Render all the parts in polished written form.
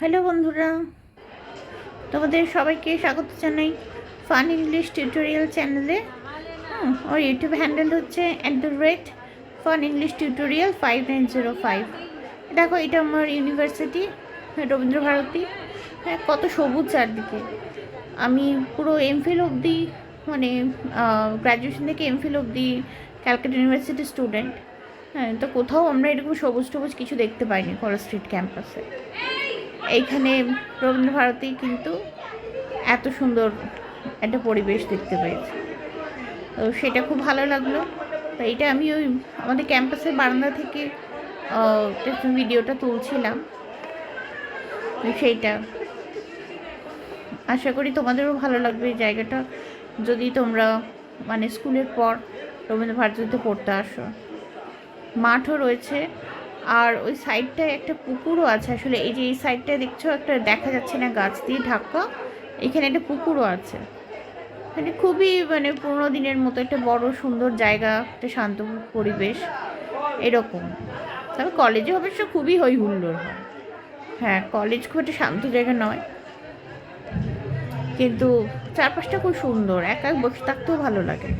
Hello বন্ধুরা, তোমাদের সবাইকে স্বাগত জানাই ফান ইংলিশ টিউটোরিয়াল চ্যানেলে। ওর ইউটিউব হ্যান্ডেল হচ্ছে @ফান ইংলিশ টিউটোরিয়াল 5905। দেখো, এটা আমার ইউনিভার্সিটি, রবীন্দ্রভারতী। হ্যাঁ, কত সবুজ চারদিকে। আমি পুরো এমফিল অবধি, মানে গ্র্যাজুয়েশন থেকে এমফিল অবধি ক্যালকাটা ইউনিভার্সিটির স্টুডেন্ট। হ্যাঁ, তো কোথাও আমরা এরকম সবুজ টবুজ কিছু দেখতে পাইনি কলেজ স্ট্রিট ক্যাম্পাসে। এইখানে রবীন্দ্রভারতী কিন্তু এত সুন্দর একটা পরিবেশ দেখতে পেয়েছি, তো সেটা খুব ভালো লাগলো। তো এটা আমি ওই আমাদের ক্যাম্পাসের বারান্দা থেকে ভিডিওটা তুলছিলাম। সেইটা আশা করি তোমাদেরও ভালো লাগবে এই জায়গাটা, যদি তোমরা মানে স্কুলের পর রবীন্দ্রভারতীতে পড়তে আসো। মাঠও রয়েছে, আর ওই সাইডটায় একটা পুকুরও আছে। আসলে এই যে এই সাইডটায় দেখছো, একটা দেখা যাচ্ছে না, গাছ দিয়ে ঢাকা, এখানে একটা পুকুরও আছে। মানে খুবই পুরোনো দিনের মতো একটা বড় সুন্দর জায়গা, একটা শান্ত পরিবেশ এরকম। তবে কলেজে অবশ্য খুবই হই হুল্লোড় হয়। হ্যাঁ, কলেজ খুব একটা শান্ত জায়গা নয়, কিন্তু চারপাশটা খুব সুন্দর, একা বসে থাকতেও ভালো লাগে,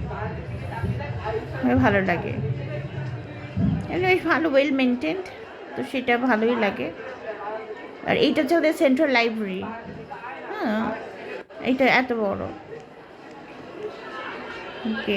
ভালো লাগে। বেশ ভালো, ওয়েল মেনটেন্ড, তো সেটা ভালোই লাগে। আর এইটা হচ্ছে ওদের সেন্ট্রাল লাইব্রেরি। হ্যাঁ, এইটা এত বড়। ওকে।